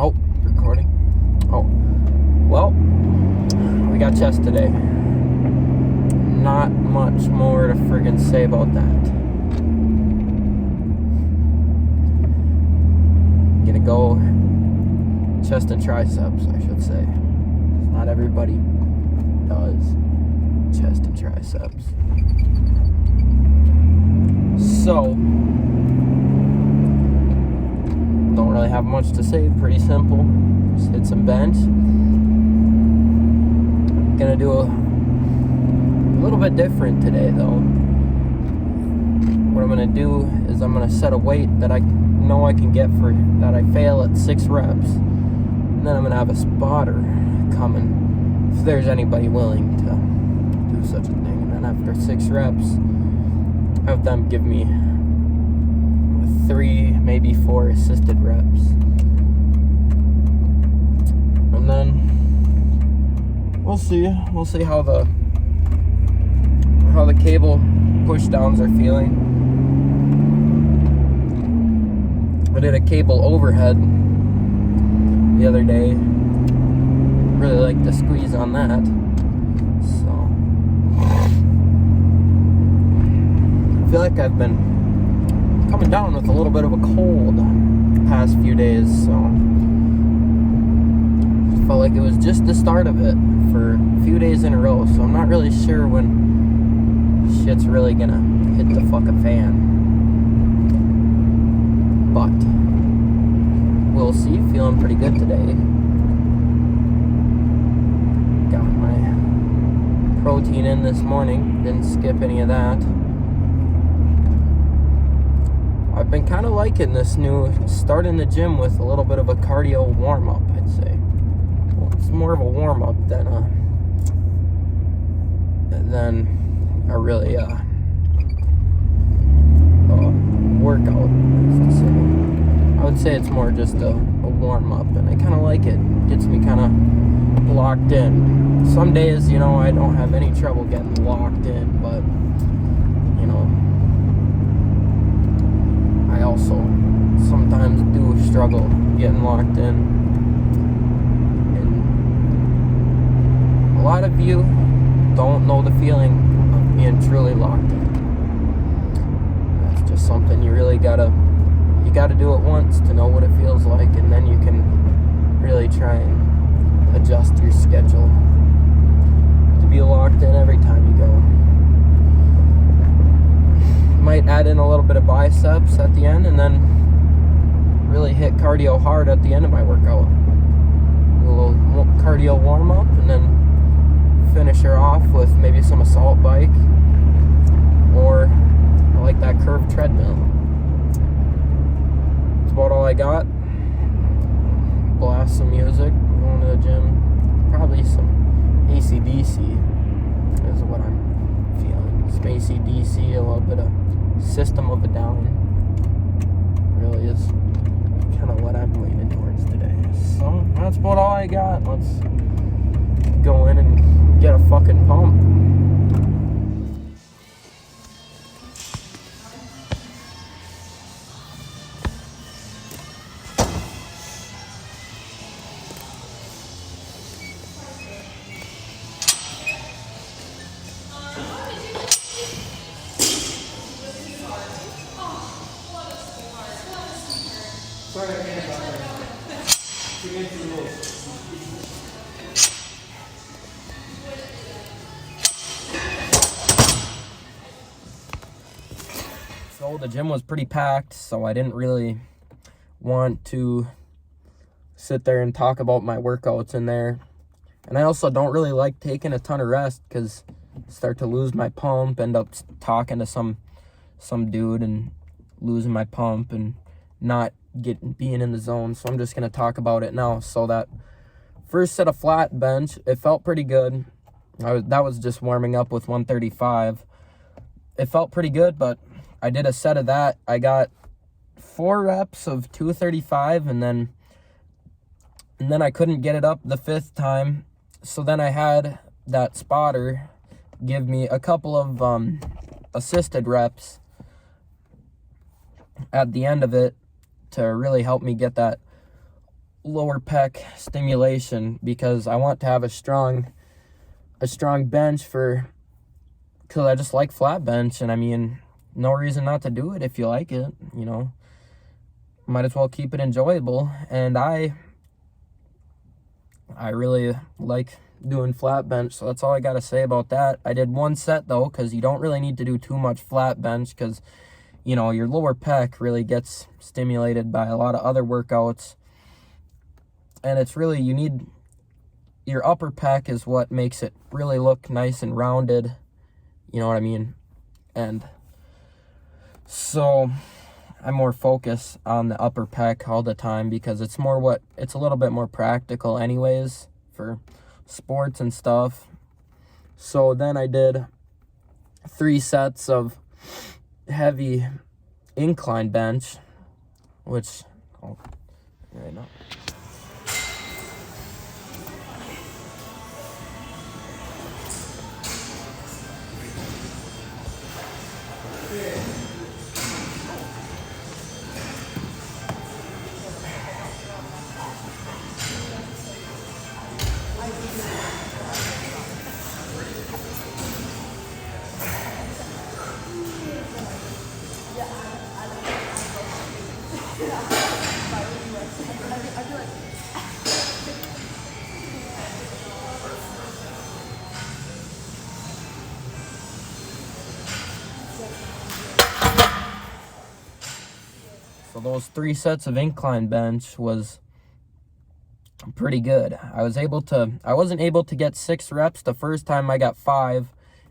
Oh, recording. Oh, well, we got chest today. Not much more to friggin' say about that. Gonna go chest and triceps, I should say. Not everybody does chest and triceps. So, don't really have much to say. Pretty simple. Just hit some bench. Gonna do a little bit different today, though. What I'm gonna do is I'm gonna set a weight that I know I can get for that I fail at 6 reps. And then I'm gonna have a spotter coming if there's anybody willing to do such a thing. And then after 6 reps, have them give me 3, maybe 4 assisted reps. And then we'll see how the cable push downs are feeling. I did a cable overhead the other day. Really like to squeeze on that. So I feel like I've been coming down with a little bit of a cold the past few days, so it felt like it was just the start of it for a few days in a row, so I'm not really sure when shit's really gonna hit the fucking fan, but we'll see. Feeling pretty good today. Got my protein in this morning, didn't skip any of that. I've been kind of liking this new starting the gym with a little bit of a cardio warm-up, I'd say. Well, it's more of a warm-up than a really workout. I would say it's more just a warm-up, and I kind of like it. Gets me kind of locked in. Some days, I don't have any trouble getting locked in, but I also sometimes do struggle getting locked in. And a lot of you don't know the feeling of being truly locked in. That's just something you really gotta do it once to know what it feels like, and then you can really try and adjust your schedule to be locked in every time you go. Might add in a little bit of biceps at the end, and then really hit cardio hard at the end of my workout. Do a little cardio warm up, and then finish her off with maybe some assault bike, or I like that curved treadmill. That's about all I got. Blast some music, going to the gym, probably some AC/DC is what I'm feeling. Some AC/DC, a little bit of System of a Down really is kind of what I'm leaning towards today. So that's about all I got. Let's go in and get a fucking pump. Sorry, I can't about that. So the gym was pretty packed, so I didn't really want to sit there and talk about my workouts in there. And I also don't really like taking a ton of rest because I start to lose my pump, end up talking to some dude and losing my pump and not being in the zone. So I'm just going to talk about it now. So that first set of flat bench, it felt pretty good. That was just warming up with 135. It felt pretty good, but I did a set of that. I got 4 reps of 235, and then I couldn't get it up the 5th time. So then I had that spotter give me a couple of assisted reps at the end of it to really help me get that lower pec stimulation, because I want to have a strong bench because I just like flat bench, and I mean, no reason not to do it if you like it, you know. Might as well keep it enjoyable, and I really like doing flat bench, so that's all I gotta say about that. I did one set though, because you don't really need to do too much flat bench, because, you know, your lower pec really gets stimulated by a lot of other workouts, and it's really, you need your upper pec is what makes it really look nice and rounded, you know what I mean? And so I more focus on the upper pec all the time, because it's a little bit more practical anyways for sports and stuff. So then I did 3 sets of heavy incline bench, which right now. So those 3 sets of incline bench was pretty good. I wasn't able to get 6 reps. The first time I got 5,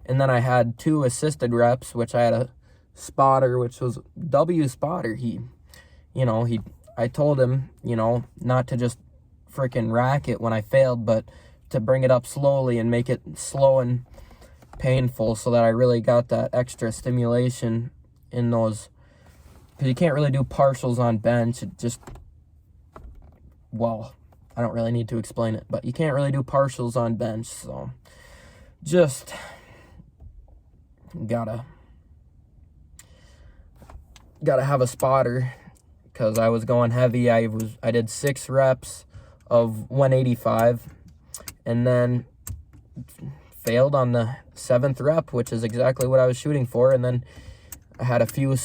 and then I had 2 assisted reps, which I had a spotter, which was W spotter. I told him, you know, not to just freaking rack it when I failed, but to bring it up slowly and make it slow and painful, so that I really got that extra stimulation in those. Because you can't really do partials on bench. I don't really need to explain it, but you can't really do partials on bench, so just gotta have a spotter, because I was going heavy. I did 6 reps of 185, and then failed on the 7th rep, which is exactly what I was shooting for. And then I had a few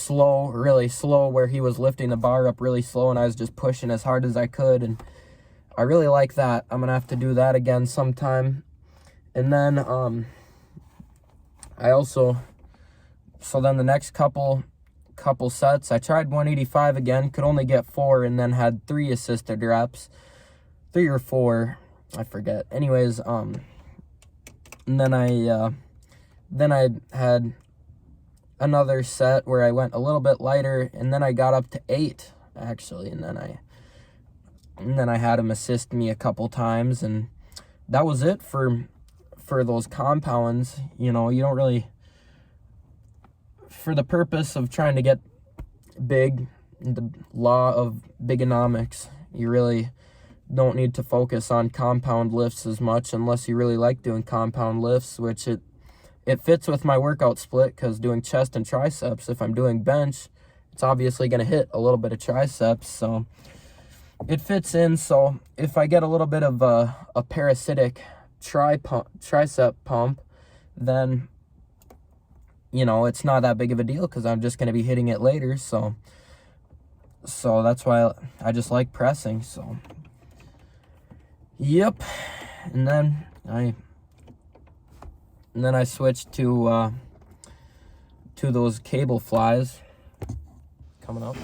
really slow, where he was lifting the bar up really slow, and I was just pushing as hard as I could, and I really like that. I'm gonna have to do that again sometime. And then so then the next couple sets, I tried 185 again, could only get 4, and then had 3 assisted reps, 3 or 4, I forget. Anyways, and then I had another set where I went a little bit lighter, and then I got up to 8 actually, and then I had him assist me a couple times, and that was it for those compounds. You know, you don't really, for the purpose of trying to get big, the law of bigonomics, you really don't need to focus on compound lifts as much, unless you really like doing compound lifts, which it fits with my workout split, because doing chest and triceps, if I'm doing bench, it's obviously going to hit a little bit of triceps, so it fits in. So if I get a little bit of a parasitic tricep pump, then, you know, it's not that big of a deal, because I'm just going to be hitting it later. So that's why I just like pressing. So yep. And then I switched to those cable flies coming up.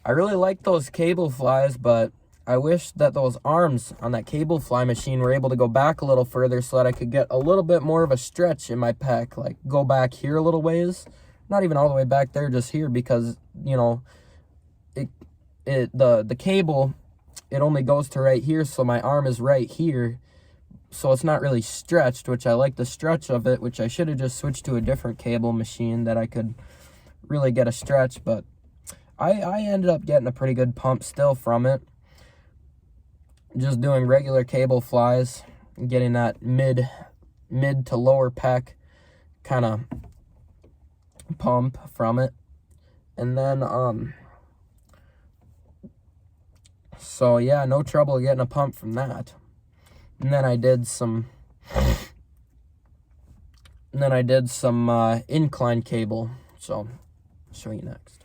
I really like those cable flies, but I wish that those arms on that cable fly machine were able to go back a little further so that I could get a little bit more of a stretch in my pec, like go back here a little ways. Not even all the way back there, just here, because, you know, the cable, it only goes to right here, so my arm is right here. So it's not really stretched, which I like the stretch of it, which I should have just switched to a different cable machine that I could really get a stretch, but I ended up getting a pretty good pump still from it. Just doing regular cable flies, getting that mid to lower pec kind of pump from it. And then, so yeah, no trouble getting a pump from that. And then I did some incline cable. So I'll show you next.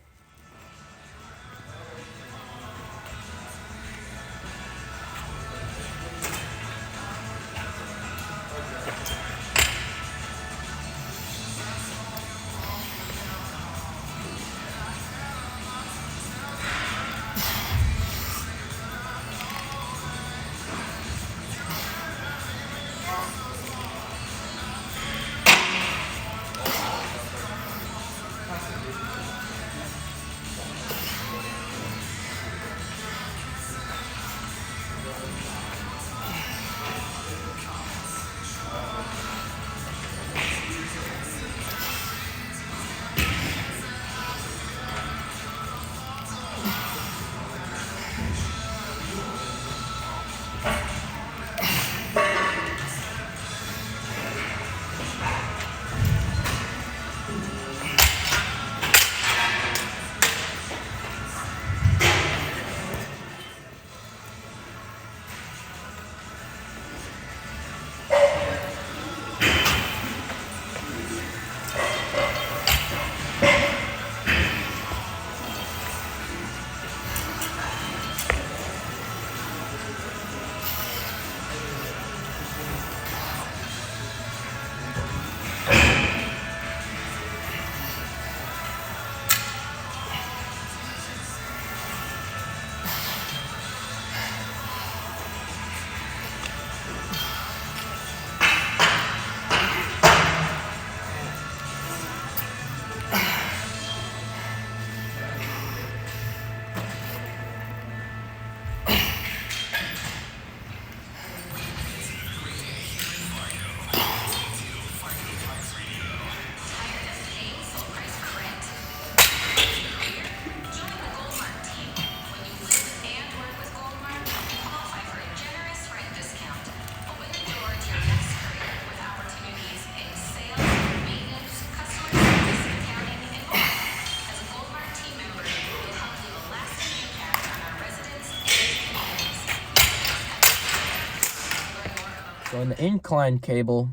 So in the incline cable,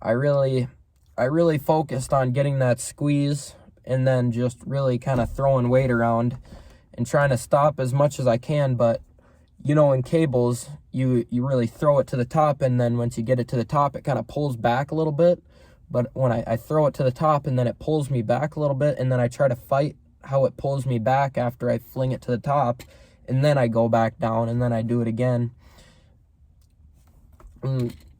I really focused on getting that squeeze and then just really kind of throwing weight around and trying to stop as much as I can. But, you know, in cables, you really throw it to the top, and then once you get it to the top, it kind of pulls back a little bit. But when I throw it to the top and then it pulls me back a little bit, and then I try to fight how it pulls me back after I fling it to the top, and then I go back down, and then I do it again.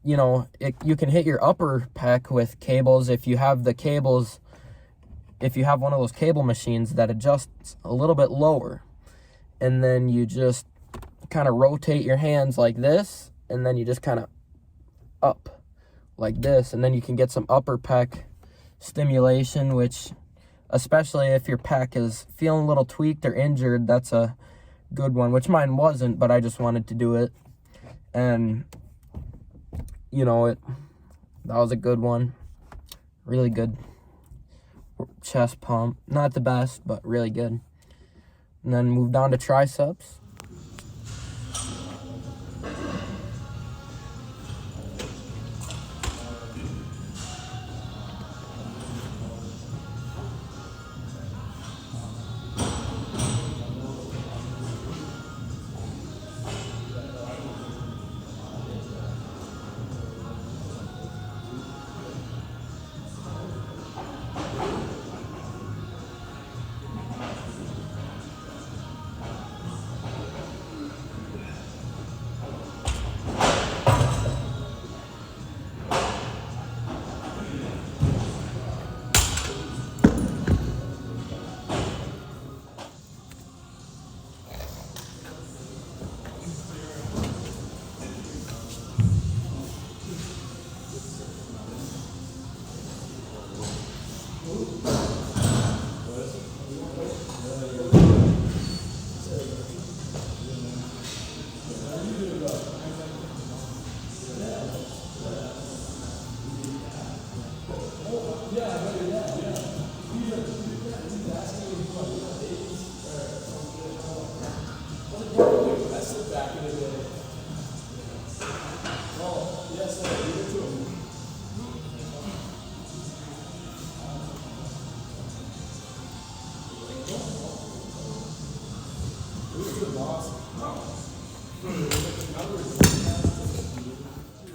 You know, you can hit your upper pec with cables if you have one of those cable machines that adjusts a little bit lower, and then you just kind of rotate your hands like this, and then you just kind of up like this, and then you can get some upper pec stimulation, which, especially if your pec is feeling a little tweaked or injured, that's a good one, which mine wasn't, but I just wanted to do it. And you know, that was a good one. Really good chest pump. Not the best, but really good. And then moved on to triceps.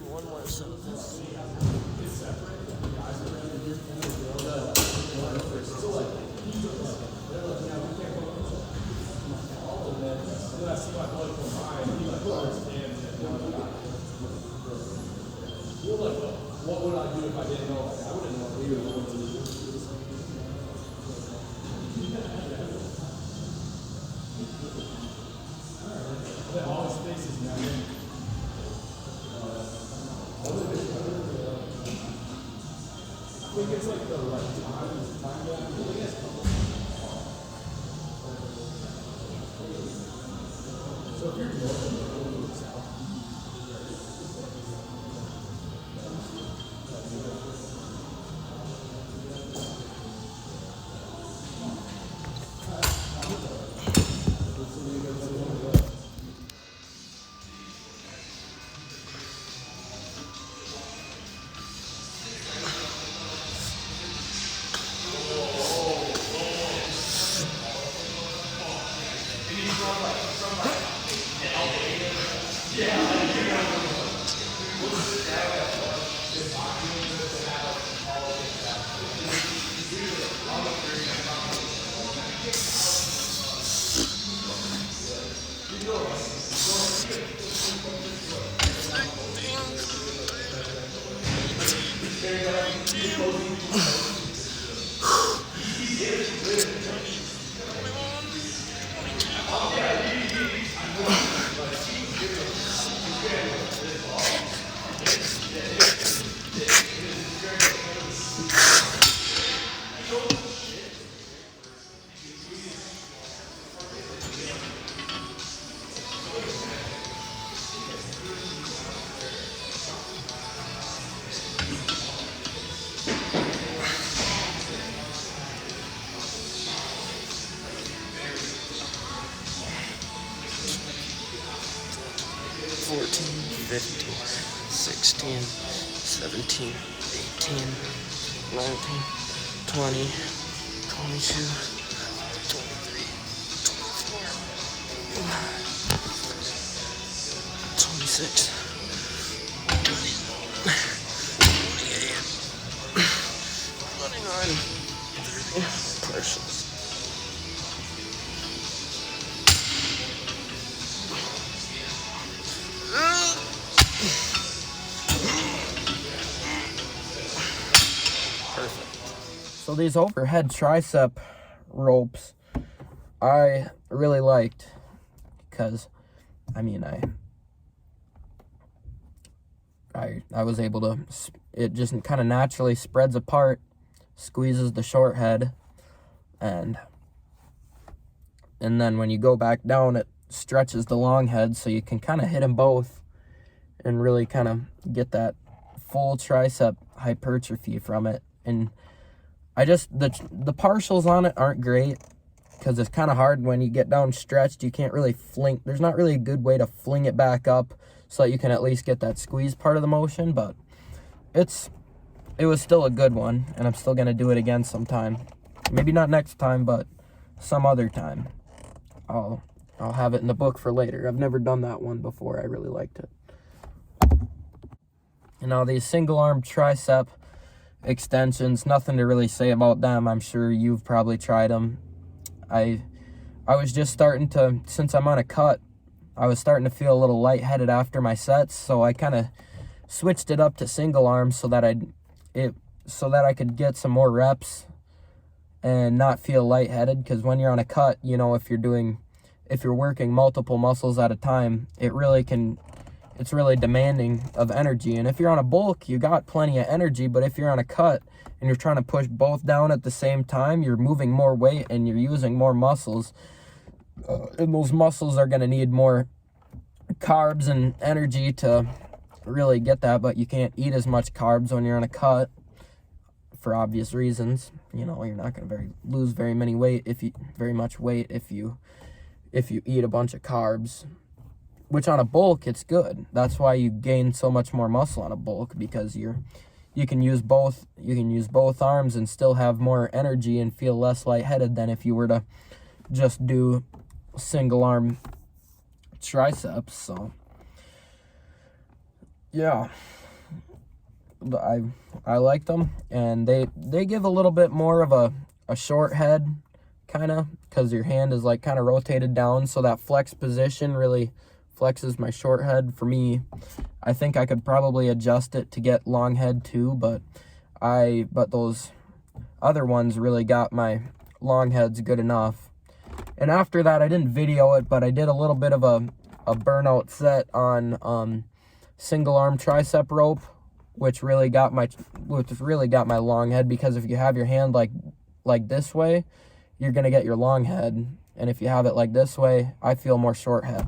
One more set of this. What would I do if I didn't know? I wouldn't know what to do. All his faces now. I think it's like the right time So if you're north, $14, $15, $16, $17, $18, $19, $20, $22, $23, $24, $26, $29, $30, partials. So these overhead tricep ropes I really liked because I was able to, it just kind of naturally spreads apart, squeezes the short head, and then when you go back down it stretches the long head, so you can kind of hit them both and really kind of get that full tricep hypertrophy from it. And the partials on it aren't great because it's kind of hard when you get down stretched. You can't really fling, there's not really a good way to fling it back up so that you can at least get that squeeze part of the motion, but it was still a good one, and I'm still going to do it again sometime. Maybe not next time, but some other time. I'll have it in the book for later. I've never done that one before. I really liked it. And now these single arm tricep extensions, nothing to really say about them. I'm sure you've probably tried them. I was just starting to, since I'm on a cut, I was starting to feel a little lightheaded after my sets, so I kind of switched it up to single arm so that I could get some more reps and not feel lightheaded. Because when you're on a cut, you know, if you're working multiple muscles at a time, it's really demanding of energy. And if you're on a bulk, you got plenty of energy, but if you're on a cut and you're trying to push both down at the same time, you're moving more weight and you're using more muscles. And those muscles are going to need more carbs and energy to really get that, but you can't eat as much carbs when you're on a cut for obvious reasons. You know, you're not going to lose very much weight if you eat a bunch of carbs which on a bulk, it's good. That's why you gain so much more muscle on a bulk, because you can use both arms and still have more energy and feel less lightheaded than if you were to just do single arm triceps. So yeah, I like them, and they give a little bit more of a short head, kind of, because your hand is like kind of rotated down, so that flex position really flexes my short head. For me, I think I could probably adjust it to get long head too, but those other ones really got my long heads good enough. And after that, I didn't video it, but I did a little bit of a burnout set on single arm tricep rope, which really got my long head, because if you have your hand like this way, you're gonna get your long head, and if you have it like this way, I feel more short head.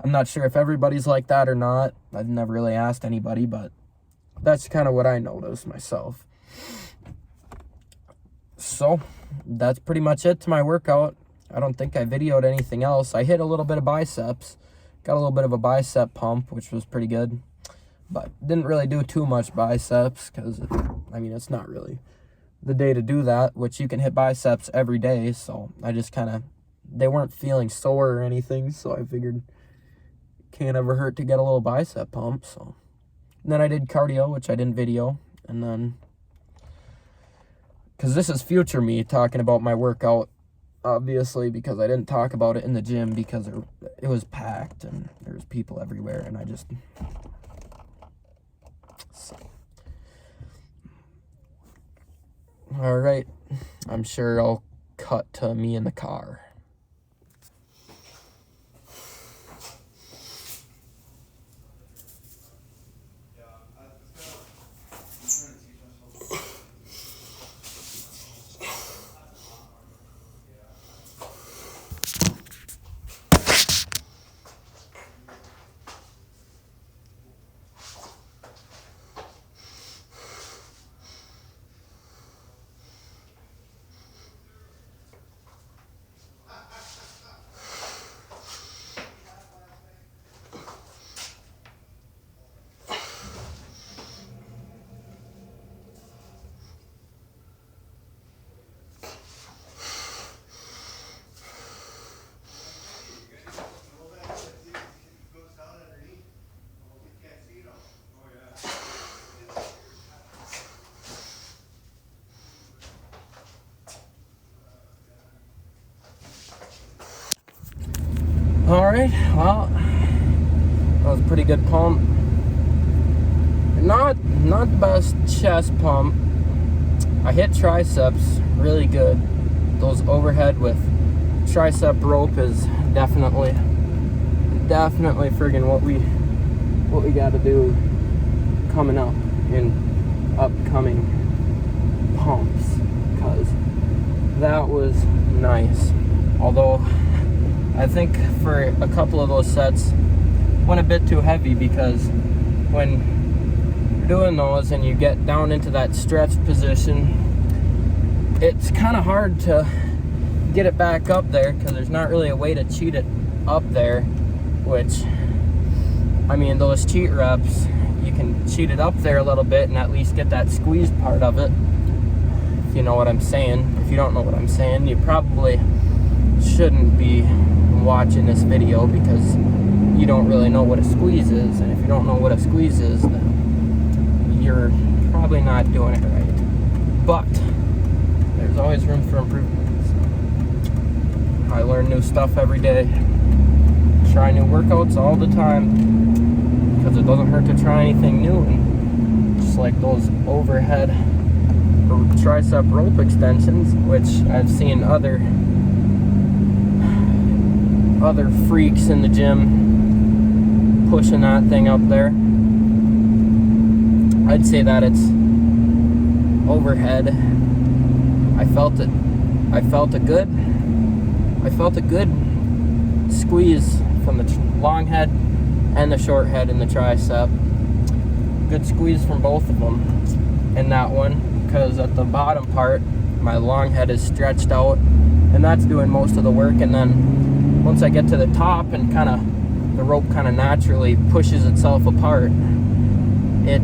I'm not sure if everybody's like that or not. I've never really asked anybody, but that's kind of what I noticed myself. So that's pretty much it to my workout. I don't think I videoed anything else. I hit a little bit of biceps, got a little bit of a bicep pump, which was pretty good, but didn't really do too much biceps, because I mean, it's not really the day to do that, which you can hit biceps every day. So I just they weren't feeling sore or anything, so I figured can't ever hurt to get a little bicep pump. So and then I did cardio, which I didn't video, and then, because this is future me talking about my workout, obviously, because I didn't talk about it in the gym because it was packed and there was people everywhere, and I just, so. All right, I'm sure I'll cut to me in the car. All right, well, that was a pretty good pump. Not the best chest pump. I hit triceps really good. Those overhead with tricep rope is definitely friggin' what we got to do coming up in upcoming pumps, because that was nice. Although I think for a couple of those sets went a bit too heavy, because when you're doing those and you get down into that stretch position, it's kind of hard to get it back up there, because there's not really a way to cheat it up there, which, I mean, those cheat reps, you can cheat it up there a little bit and at least get that squeeze part of it, if you know what I'm saying. If you don't know what I'm saying, you probably shouldn't be watching this video, because you don't really know what a squeeze is, and if you don't know what a squeeze is, then you're probably not doing it right. But there's always room for improvement. So I learn new stuff every day, try new workouts all the time, because it doesn't hurt to try anything new. And just like those overhead or tricep rope extensions, which I've seen other freaks in the gym pushing that thing up there. I'd say that it's overhead. I felt a good squeeze from the long head and the short head in the tricep. Good squeeze from both of them in that one, because at the bottom part my long head is stretched out, and that's doing most of the work. And then once I get to the top and kind of the rope kind of naturally pushes itself apart, it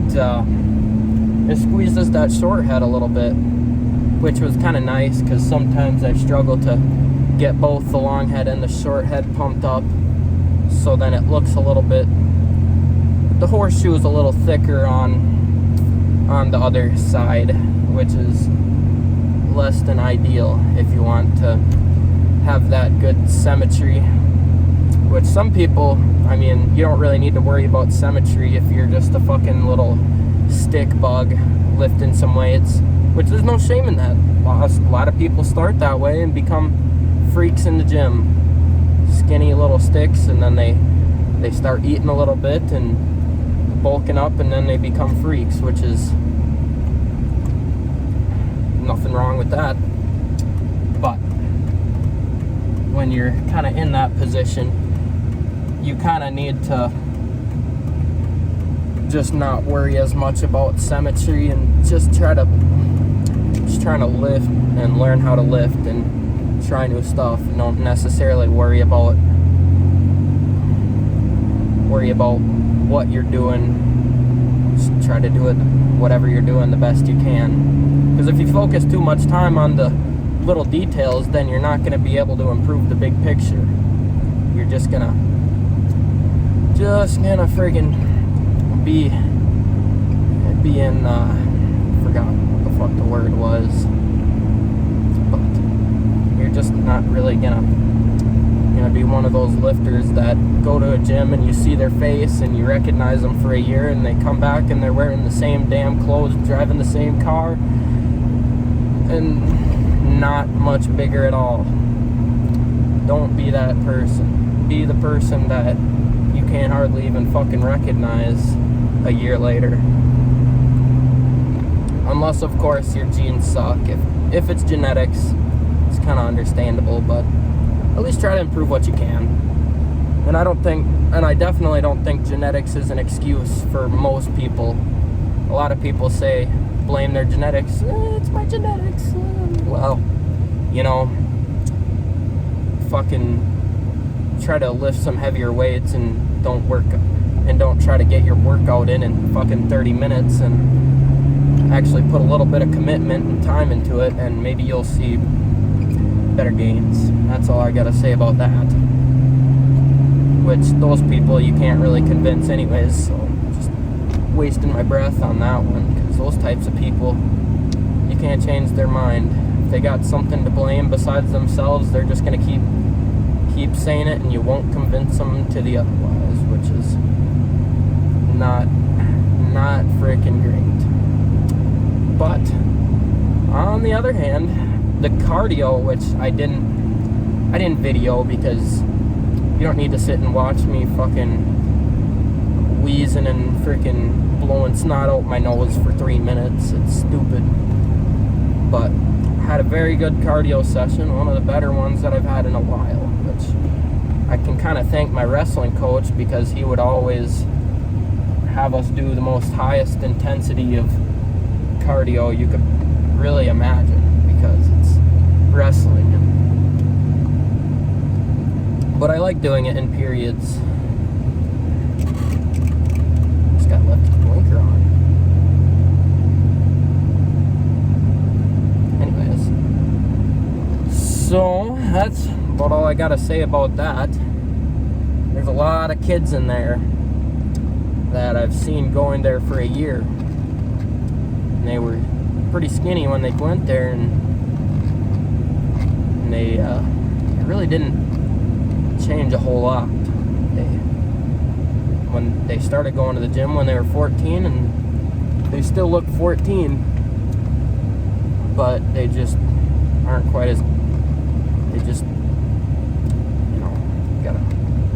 squeezes that short head a little bit, which was kind of nice because sometimes I struggle to get both the long head and the short head pumped up, so then it looks a little bit, the horseshoe is a little thicker on the other side, which is less than ideal if you want to have that good symmetry, which some people, I mean, you don't really need to worry about symmetry if you're just a fucking little stick bug lifting some weights, which there's no shame in that. A lot of people start that way and become freaks in the gym, skinny little sticks, and then they start eating a little bit and bulking up, and then they become freaks, which is nothing wrong with that. But when you're kind of in that position, you kind of need to just not worry as much about symmetry and just trying to lift and learn how to lift and try new stuff, and don't necessarily worry about what you're doing. Just try to do it, whatever you're doing, the best you can, because if you focus too much time on the little details, then you're not going to be able to improve the big picture. You're just gonna friggin' be in, forgot what the fuck the word was, but you're just not really gonna be one of those lifters that go to a gym and you see their face and you recognize them for a year, and they come back and they're wearing the same damn clothes, driving the same car, and not much bigger at all. Don't be that person. Be the person that you can't hardly even fucking recognize a year later. Unless, of course, your genes suck. If it's genetics, it's kind of understandable, but at least try to improve what you can. And I definitely don't think genetics is an excuse for most people. A lot of people blame their genetics. It's my genetics. Well, fucking try to lift some heavier weights and don't try to get your workout in fucking 30 minutes, and actually put a little bit of commitment and time into it, and maybe you'll see better gains. That's all I gotta say about that. Which those people you can't really convince anyways, so just wasting my breath on that one, because those types of people, you can't change their mind. If they got something to blame besides themselves, they're just gonna keep saying it, and you won't convince them to the otherwise, which is not freaking great. But on the other hand, the cardio, which I didn't video, because you don't need to sit and watch me fucking wheezing and freaking blowing snot out my nose for 3 minutes. It's stupid. But had a very good cardio session, one of the better ones that I've had in a while, which I can kind of thank my wrestling coach, because he would always have us do the most highest intensity of cardio you could really imagine, because it's wrestling. But I like doing it in periods. Just got left the blinker on. Anyways, so that's about all I gotta say about that. There's a lot of kids in there that I've seen going there for a year, and they were pretty skinny when they went there, and they really didn't change a whole lot. When they started going to the gym when they were 14, and they still look 14, but they just aren't quite as, they just, gotta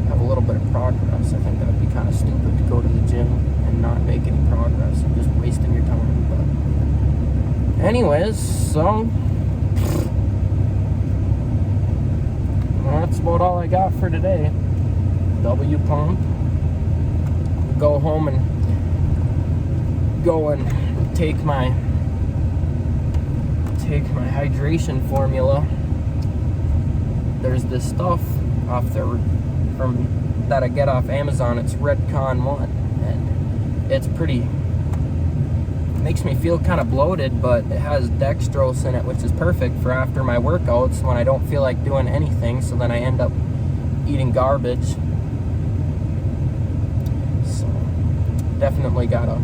have a little bit of progress. I think that would be kind of stupid to go to the gym and not make any progress. You're just wasting your time. But anyways, so that's about all I got for today. W pump. Go home and take my hydration formula. There's this stuff off there from that I get off Amazon. It's Redcon 1, and it's pretty, makes me feel kind of bloated, but it has dextrose in it, which is perfect for after my workouts when I don't feel like doing anything, so then I end up eating garbage. So definitely gotta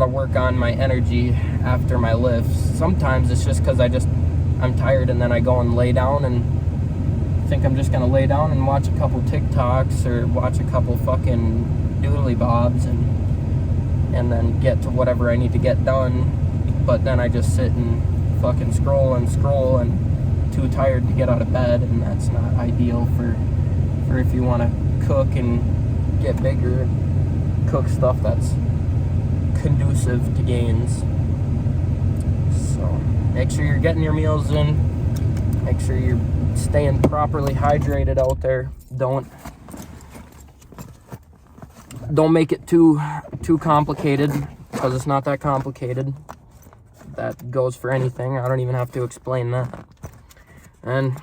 work on my energy after my lifts. Sometimes it's just because I'm tired, and then I go and lay down and think I'm just gonna lay down and watch a couple TikToks or watch a couple fucking doodly bobs and then get to whatever I need to get done. But then I just sit and fucking scroll and too tired to get out of bed, and that's not ideal for if you want to cook and get bigger, cook stuff that's conducive to gains. So make sure you're getting your meals in, make sure you're staying properly hydrated out there. Don't make it too complicated, because it's not that complicated. That goes for anything. I don't even have to explain that. And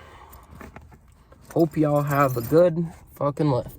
hope y'all have a good fucking lift.